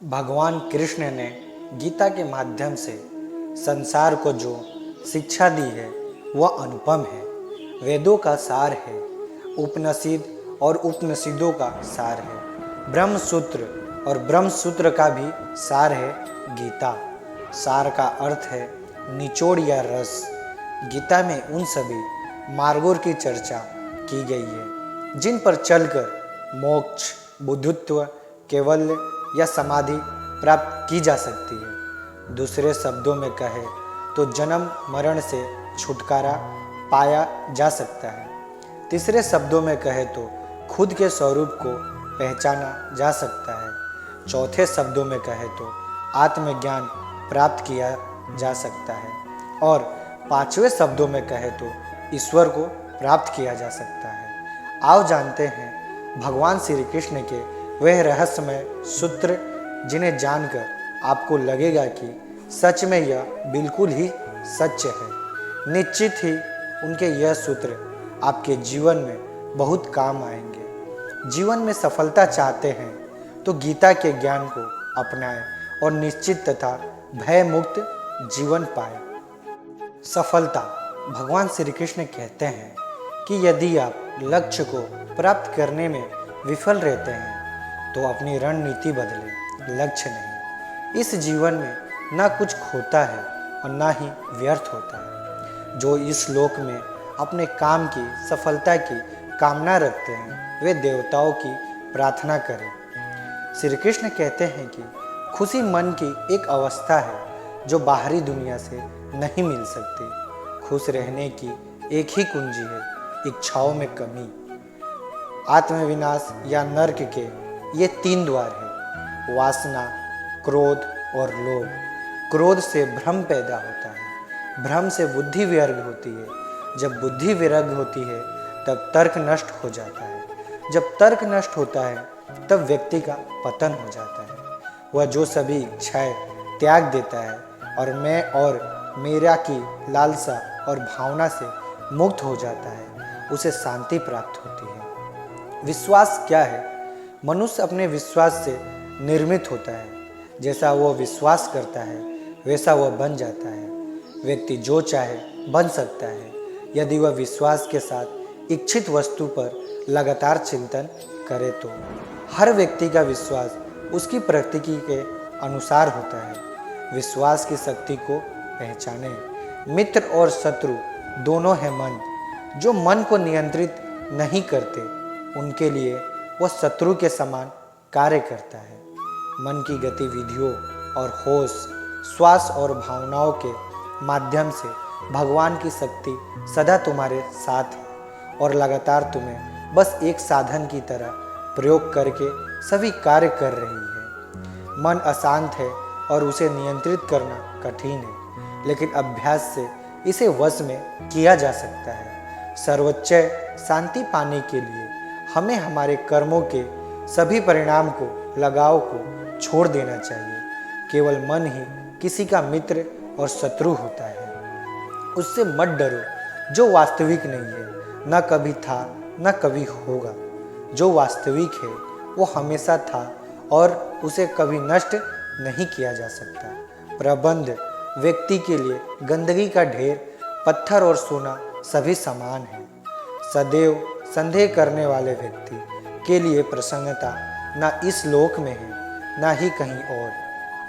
भगवान कृष्ण ने गीता के माध्यम से संसार को जो शिक्षा दी है वह अनुपम है। वेदों का सार है, उपनिषद और उपनिषदों का सार है, ब्रह्म सूत्र और ब्रह्म सूत्र का भी सार है गीता। सार का अर्थ है निचोड़ या रस। गीता में उन सभी मार्गों की चर्चा की गई है जिन पर चलकर मोक्ष, बुद्धत्व, केवल्य या समाधि प्राप्त की जा सकती है। दूसरे शब्दों में कहे तो जन्म मरण से छुटकारा पाया जा सकता है। तीसरे शब्दों में कहे तो खुद के स्वरूप को पहचाना जा सकता है। चौथे शब्दों में कहे तो आत्मज्ञान प्राप्त किया जा सकता है। और पांचवें शब्दों में कहे तो ईश्वर को प्राप्त किया जा सकता है। आओ जानते हैं भगवान श्री कृष्ण के वह रहस्यमय सूत्र जिन्हें जानकर आपको लगेगा कि सच में यह बिल्कुल ही सच है। निश्चित ही उनके यह सूत्र आपके जीवन में बहुत काम आएंगे। जीवन में सफलता चाहते हैं तो गीता के ज्ञान को अपनाएं और निश्चित तथा भय मुक्त जीवन पाएं। सफलता। भगवान श्री कृष्ण कहते हैं कि यदि आप लक्ष्य को प्राप्त करने में विफल रहते हैं तो अपनी रणनीति बदलें, लक्ष्य नहीं। इस जीवन में ना कुछ खोता है और ना ही व्यर्थ होता है। जो इस लोक में अपने काम की सफलता की कामना रखते हैं वे देवताओं की प्रार्थना करें। श्री कृष्ण कहते हैं कि खुशी मन की एक अवस्था है जो बाहरी दुनिया से नहीं मिल सकती। खुश रहने की एक ही कुंजी है, इच्छाओं में कमी। आत्मविनाश या नर्क के ये 3 द्वार हैं, वासना, क्रोध और लोभ। क्रोध से भ्रम पैदा होता है, भ्रम से बुद्धि विरग होती है। जब बुद्धि विरग होती है तब तर्क नष्ट हो जाता है। जब तर्क नष्ट होता है तब व्यक्ति का पतन हो जाता है। वह जो सभी इच्छाएं त्याग देता है और मैं और मेरा की लालसा और भावना से मुक्त हो जाता है, उसे शांति प्राप्त होती है। विश्वास क्या है? मनुष्य अपने विश्वास से निर्मित होता है। जैसा वह विश्वास करता है वैसा वह बन जाता है। व्यक्ति जो चाहे बन सकता है यदि वह विश्वास के साथ इच्छित वस्तु पर लगातार चिंतन करे तो। हर व्यक्ति का विश्वास उसकी प्रकृति के अनुसार होता है। विश्वास की शक्ति को पहचाने। मित्र और शत्रु दोनों हैं मन। जो मन को नियंत्रित नहीं करते उनके लिए वह शत्रु के समान कार्य करता है। मन की गतिविधियों और होश, श्वास और भावनाओं के माध्यम से भगवान की शक्ति सदा तुम्हारे साथ है और लगातार तुम्हें बस एक साधन की तरह प्रयोग करके सभी कार्य कर रही है। मन अशांत है और उसे नियंत्रित करना कठिन है, लेकिन अभ्यास से इसे वश में किया जा सकता है। सर्वोच्च शांति पाने के लिए हमें हमारे कर्मों के सभी परिणाम को, लगाव को छोड़ देना चाहिए। केवल मन ही किसी का मित्र और शत्रु होता है। उससे मत डरो जो वास्तविक नहीं है, न कभी था न कभी होगा। जो वास्तविक है वो हमेशा था और उसे कभी नष्ट नहीं किया जा सकता। प्रबंध व्यक्ति के लिए गंदगी का ढेर, पत्थर और सोना सभी समान है। सदैव संदेह करने वाले व्यक्ति के लिए प्रसन्नता न इस लोक में है न ही कहीं और।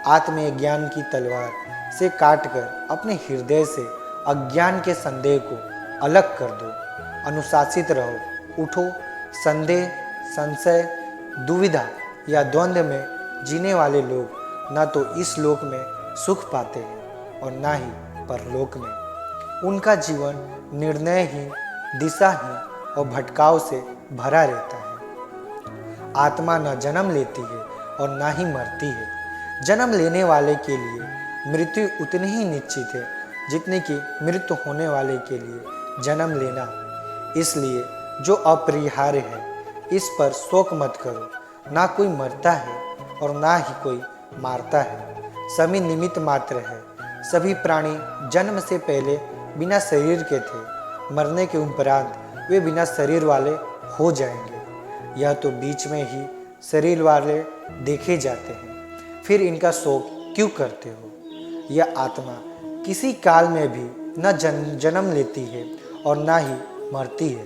आत्मज्ञान की तलवार से काटकर अपने हृदय से अज्ञान के संदेह को अलग कर दो। अनुशासित रहो, उठो। संदेह, संशय, दुविधा या द्वंद्व में जीने वाले लोग न तो इस लोक में सुख पाते हैं और न ही परलोक में। उनका जीवन निर्णयहीन, दिशाहीन और भटकाव से भरा रहता है। आत्मा न जन्म लेती है और न ही मरती है। जन्म लेने वाले के लिए मृत्यु उतनी ही निश्चित है जितनी कि मृत्यु होने वाले के लिए जन्म लेना। इसलिए जो अपरिहार्य है इस पर शोक मत करो। ना कोई मरता है और ना ही कोई मारता है। सभी निमित्त मात्र है। सभी प्राणी जन्म से पहले बिना शरीर के थे। मरने के उपरांत वे बिना शरीर वाले हो जाएंगे। यह तो बीच में ही शरीर वाले देखे जाते हैं। फिर इनका शोक क्यों करते हो? यह आत्मा किसी काल में भी न जन्म लेती है और न ही मरती है,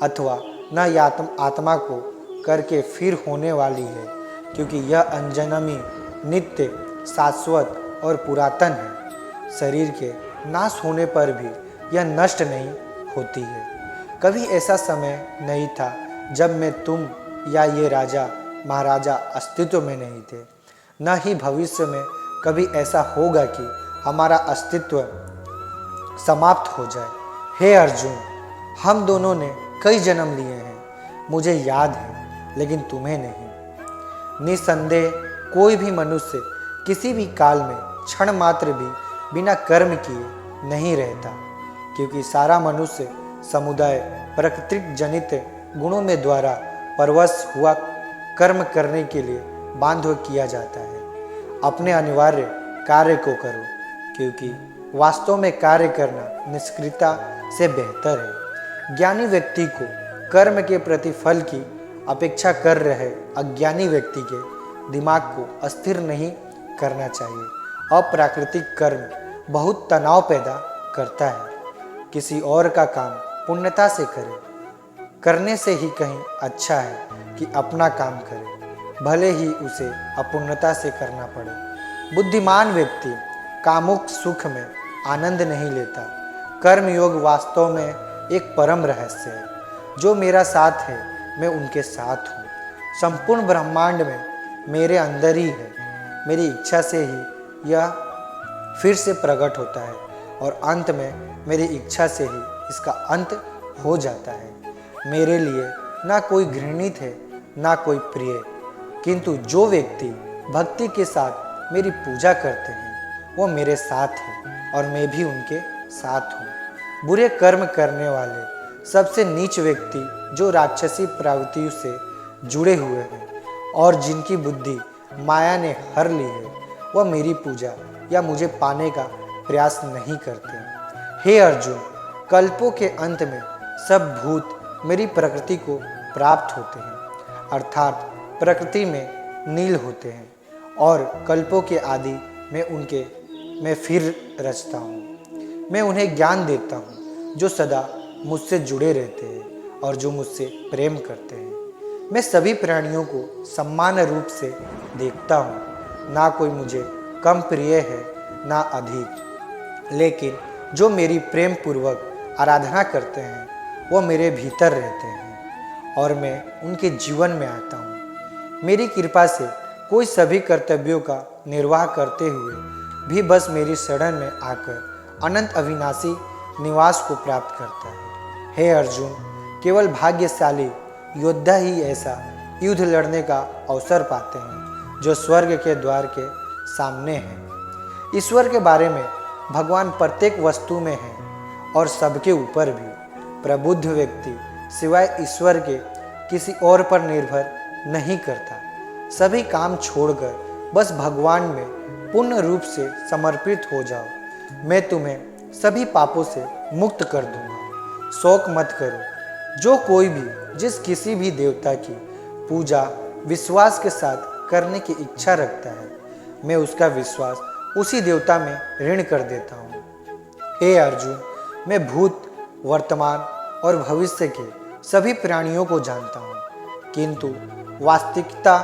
अथवा न यह आत्मा को करके फिर होने वाली है, क्योंकि यह अनजन्मी, नित्य, शाश्वत और पुरातन है। शरीर के नाश होने पर भी यह नष्ट नहीं होती है। कभी ऐसा समय नहीं था जब मैं, तुम या ये राजा महाराजा अस्तित्व में नहीं थे। न ही भविष्य में कभी ऐसा होगा कि हमारा अस्तित्व समाप्त हो जाए। हे अर्जुन, हम दोनों ने कई जन्म लिए हैं, मुझे याद है, लेकिन तुम्हें नहीं। निसंदेह कोई भी मनुष्य किसी भी काल में क्षण मात्र भी बिना कर्म किए नहीं रहता, क्योंकि सारा मनुष्य समुदाय प्राकृतिक जनित गुणों में द्वारा परवश हुआ कर्म करने के लिए बाध्य किया जाता है। अपने अनिवार्य कार्य को करो, क्योंकि वास्तव में कार्य करना निष्क्रियता से बेहतर है। ज्ञानी व्यक्ति को कर्म के प्रतिफल की अपेक्षा कर रहे अज्ञानी व्यक्ति के दिमाग को अस्थिर नहीं करना चाहिए। अप्राकृतिक कर्म बहुत तनाव पैदा करता है। किसी और का काम पुण्यता से करे, करने से ही कहीं अच्छा है कि अपना काम करे, भले ही उसे अपूर्णता से करना पड़े। बुद्धिमान व्यक्ति कामुक सुख में आनंद नहीं लेता। कर्म योग वास्तव में एक परम रहस्य है। जो मेरा साथ है, मैं उनके साथ हूँ। संपूर्ण ब्रह्मांड में मेरे अंदर ही है। मेरी इच्छा से ही यह फिर से प्रकट होता है और अंत में मेरी इच्छा से ही इसका अंत हो जाता है। मेरे लिए ना कोई घृणित है ना कोई प्रिय, किंतु जो व्यक्ति भक्ति के साथ मेरी पूजा करते हैं वो मेरे साथ हैं और मैं भी उनके साथ हूँ। बुरे कर्म करने वाले सबसे नीच व्यक्ति जो राक्षसी प्रवृत्तियों से जुड़े हुए हैं और जिनकी बुद्धि माया ने हर ली है, वह मेरी पूजा या मुझे पाने का प्रयास नहीं करते। हे अर्जुन, कल्पों के अंत में सब भूत मेरी प्रकृति को प्राप्त होते हैं, अर्थात प्रकृति में नील होते हैं, और कल्पों के आदि मैं फिर रचता हूँ। मैं उन्हें ज्ञान देता हूँ जो सदा मुझसे जुड़े रहते हैं और जो मुझसे प्रेम करते हैं। मैं सभी प्राणियों को समान रूप से देखता हूँ, ना कोई मुझे कम प्रिय है ना अधिक, लेकिन जो मेरी प्रेम पूर्वक आराधना करते हैं वो मेरे भीतर रहते हैं और मैं उनके जीवन में आता हूँ। मेरी कृपा से कोई सभी कर्तव्यों का निर्वाह करते हुए भी बस मेरी शरण में आकर अनंत अविनाशी निवास को प्राप्त करता है। हे अर्जुन, केवल भाग्यशाली योद्धा ही ऐसा युद्ध लड़ने का अवसर पाते हैं जो स्वर्ग के द्वार के सामने है। ईश्वर के बारे में भगवान प्रत्येक वस्तु में है और सबके ऊपर भी। प्रबुद्ध व्यक्ति सिवाय ईश्वर के किसी और पर निर्भर नहीं करता। सभी काम छोड़कर बस भगवान में पूर्ण रूप से समर्पित हो जाओ। मैं तुम्हें सभी पापों से मुक्त कर दूंगा। शोक मत करो। जो कोई भी जिस किसी भी देवता की पूजा विश्वास के साथ करने की इच्छा रखता है, मैं उसका विश्वास उसी देवता में ऋण कर देता हूँ। हे अर्जुन, मैं भूत, वर्तमान और भविष्य के सभी प्राणियों को जानता हूँ, किंतु वास्तविकता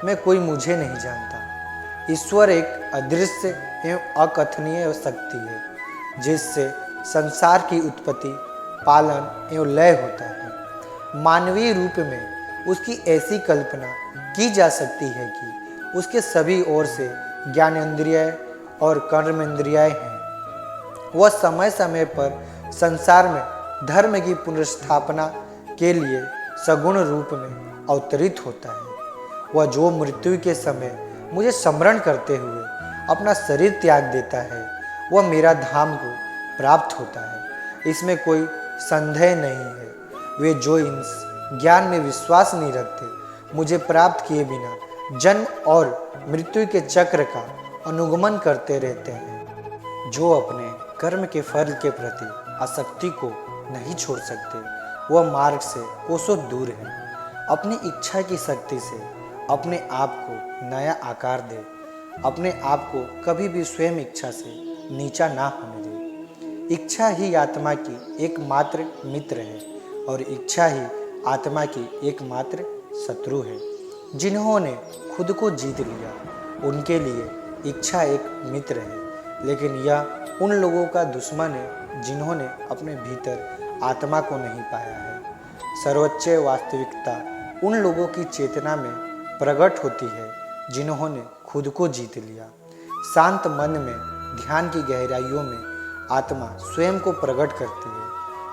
में कोई मुझे नहीं जानता। ईश्वर एक अदृश्य एवं अकथनीय शक्ति है जिससे संसार की उत्पत्ति, पालन एवं लय होता है। मानवीय रूप में उसकी ऐसी कल्पना की जा सकती है कि उसके सभी ओर से ज्ञानेंद्रिय और कर्मेंद्रियाएं हैं। वह समय समय पर संसार में धर्म की पुनर्स्थापना के लिए सगुण रूप में अवतरित होता है। वह जो मृत्यु के समय मुझे स्मरण करते हुए अपना शरीर त्याग देता है, वह मेरा धाम को प्राप्त होता है। इसमें कोई संदेह नहीं है। वे जो इन ज्ञान में विश्वास नहीं रखते, मुझे प्राप्त किए बिना जन्म और मृत्यु के चक्र का अनुगमन करते रहते हैं। जो अपने कर्म के फल के प्रति आसक्ति को नहीं छोड़ सकते, वह मार्ग से कोसों दूर है। अपनी इच्छा की शक्ति से अपने आप को नया आकार दे। अपने आप को कभी भी स्वयं इच्छा से नीचा ना होने दे। इच्छा ही आत्मा की एकमात्र मित्र है और इच्छा ही आत्मा की एकमात्र शत्रु है। जिन्होंने खुद को जीत लिया उनके लिए इच्छा एक मित्र है, लेकिन यह उन लोगों का दुश्मन है जिन्होंने अपने भीतर आत्मा को नहीं पाया है। सर्वोच्च वास्तविकता उन लोगों की चेतना में प्रकट होती है जिन्होंने खुद को जीत लिया। शांत मन में ध्यान की गहराइयों में आत्मा स्वयं को प्रकट करती है।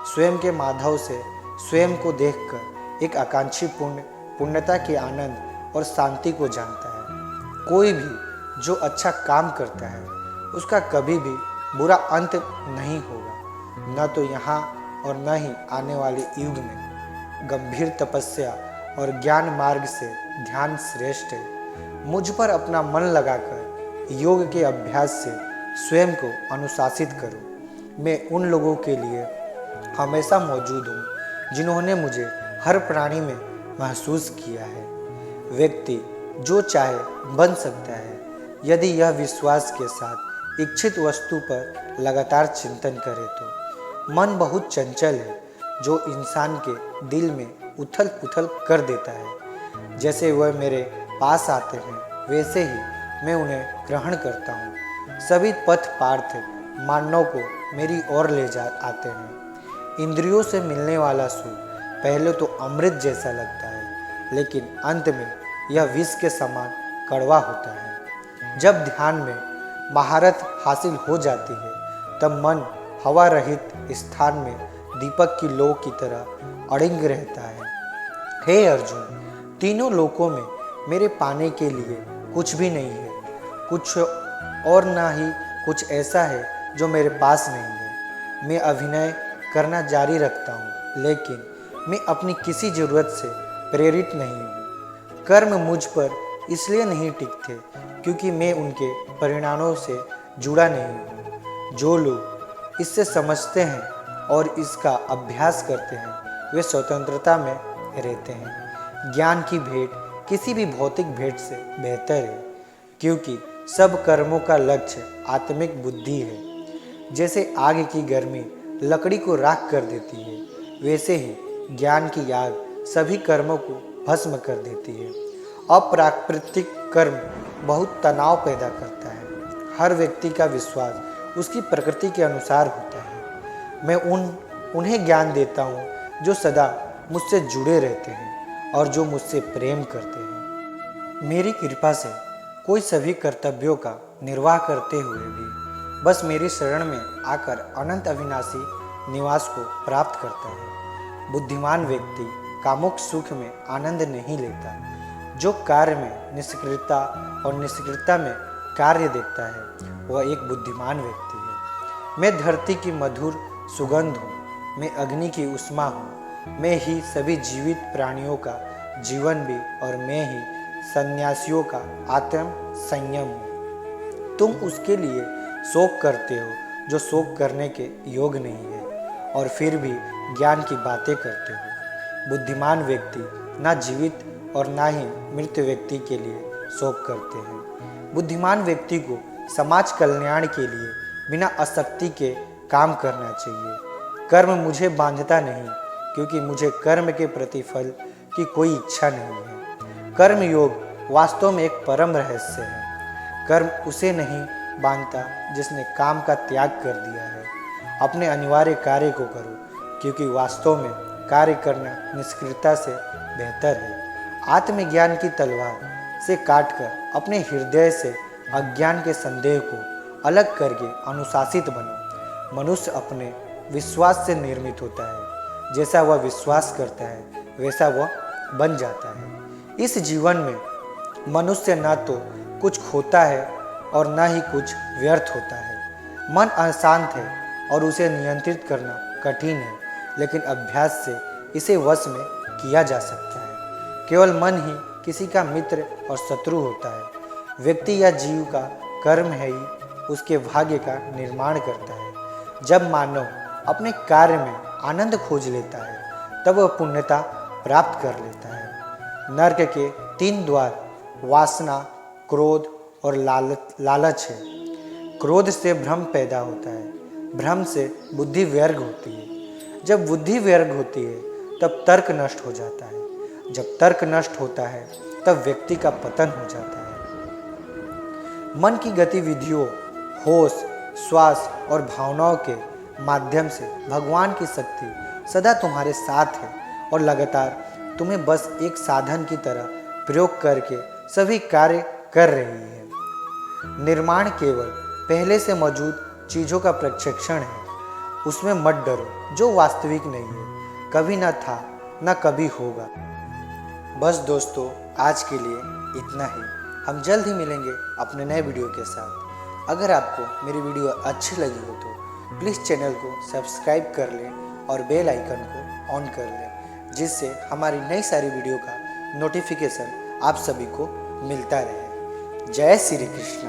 स्वयं के माधव से स्वयं को देखकर एक आकांक्षी पुण्यता के आनंद और शांति को जानता है। कोई भी जो अच्छा काम करता है उसका कभी भी बुरा अंत नहीं होगा, न तो यहाँ और न ही आने वाले युग में। गंभीर तपस्या और ज्ञान मार्ग से ध्यान श्रेष्ठ है। मुझ पर अपना मन लगाकर योग के अभ्यास से स्वयं को अनुशासित करो। मैं उन लोगों के लिए हमेशा मौजूद हूँ जिन्होंने मुझे हर प्राणी में महसूस किया है। व्यक्ति जो चाहे बन सकता है यदि यह विश्वास के साथ इच्छित वस्तु पर लगातार चिंतन करे तो। मन बहुत चंचल है जो इंसान के दिल में उथल पुथल कर देता है। जैसे वह मेरे पास आते हैं वैसे ही मैं उन्हें ग्रहण करता हूँ। सभी पथ पार्थ मानव को मेरी ओर ले जा आते हैं। इंद्रियों से मिलने वाला सुख पहले तो अमृत जैसा लगता है, लेकिन अंत में यह विष के समान कड़वा होता है। जब ध्यान में महारत हासिल हो जाती है तब मन हवा रहित स्थान में दीपक की लौ की तरह अड़िंग रहता है। हे अर्जुन, तीनों लोकों में मेरे पाने के लिए कुछ भी नहीं है, कुछ और ना ही कुछ ऐसा है जो मेरे पास नहीं है। मैं अभिनय करना जारी रखता हूँ, लेकिन मैं अपनी किसी ज़रूरत से प्रेरित नहीं हूँ। कर्म मुझ पर इसलिए नहीं टिकते क्योंकि मैं उनके परिणामों से जुड़ा नहीं हूँ। जो लोग इससे समझते हैं और इसका अभ्यास करते हैं वे स्वतंत्रता में रहते हैं। ज्ञान की भेंट किसी भी भौतिक भेंट से बेहतर है क्योंकि सब कर्मों का लक्ष्य आत्मिक बुद्धि है। जैसे आग की गर्मी लकड़ी को राख कर देती है, वैसे ही ज्ञान की आग सभी कर्मों को भस्म कर देती है। अप्राकृतिक कर्म बहुत तनाव पैदा करता है। हर व्यक्ति का विश्वास उसकी प्रकृति के अनुसार होता है। मैं उन्हें ज्ञान देता हूँ जो सदा मुझसे जुड़े रहते हैं और जो मुझसे प्रेम करते हैं। मेरी कृपा से कोई सभी कर्तव्यों का निर्वाह करते हुए भी बस मेरी शरण में आकर अनंत अविनाशी निवास को प्राप्त करता है। बुद्धिमान व्यक्ति कामुक सुख में आनंद नहीं लेता। जो कार्य में निष्क्रियता और निष्क्रियता में कार्य देखता है वह एक बुद्धिमान व्यक्ति है। मैं धरती की मधुर सुगंध हूँ, मैं अग्नि की उष्मा हूँ, मैं ही सभी जीवित प्राणियों का जीवन भी और मैं ही सन्यासियों का आत्म संयम हूँ। तुम उसके लिए शोक करते हो जो शोक करने के योग नहीं है और फिर भी ज्ञान की बातें करते हो। बुद्धिमान व्यक्ति ना जीवित और ना ही मृत व्यक्ति के लिए शोक करते हैं। बुद्धिमान व्यक्ति को समाज कल्याण के लिए बिना आसक्ति के काम करना चाहिए। कर्म मुझे बांधता नहीं क्योंकि मुझे कर्म के प्रतिफल की कोई इच्छा नहीं है। कर्म योग वास्तव में एक परम रहस्य है। कर्म उसे नहीं बांधता जिसने काम का त्याग कर दिया है। अपने अनिवार्य कार्य को करो क्योंकि वास्तव में कार्य करना निष्क्रियता से बेहतर है। आत्मज्ञान की तलवार से काटकर अपने हृदय से अज्ञान के संदेह को अलग करके अनुशासित बनो। मनुष्य अपने विश्वास से निर्मित होता है। जैसा वह विश्वास करता है वैसा वह बन जाता है। इस जीवन में मनुष्य न तो कुछ खोता है और न ही कुछ व्यर्थ होता है। मन अशांत है और उसे नियंत्रित करना कठिन है, लेकिन अभ्यास से इसे वश में किया जा सकता है। केवल मन ही किसी का मित्र और शत्रु होता है। व्यक्ति या जीव का कर्म है ही उसके भाग्य का निर्माण करता है। जब मानव अपने कार्य में आनंद खोज लेता है तब वह पुण्यता प्राप्त कर लेता है। नर्क के 3 द्वार वासना, क्रोध, और लालच है। क्रोध से भ्रम पैदा होता है, भ्रम से बुद्धि व्यर्थ होती है। जब बुद्धि व्यर्थ होती है तब तर्क नष्ट हो जाता है। जब तर्क नष्ट होता है तब व्यक्ति का पतन हो जाता है। मन की गतिविधियों, होश, श्वास और भावनाओं के माध्यम से भगवान की शक्ति सदा तुम्हारे साथ है और लगातार तुम्हें बस एक साधन की तरह प्रयोग करके सभी कार्य कर रही है। निर्माण केवल पहले से मौजूद चीज़ों का प्रक्षेपण है। उसमें मत डरो जो वास्तविक नहीं है, कभी ना था ना कभी होगा। बस दोस्तों, आज के लिए इतना ही। हम जल्द ही मिलेंगे अपने नए वीडियो के साथ। अगर आपको मेरी वीडियो अच्छी लगी हो तो प्लीज़ चैनल को सब्सक्राइब कर लें और बेल आइकन को ऑन कर लें, जिससे हमारी नई सारी वीडियो का नोटिफिकेशन आप सभी को मिलता रहे। जय श्री कृष्ण।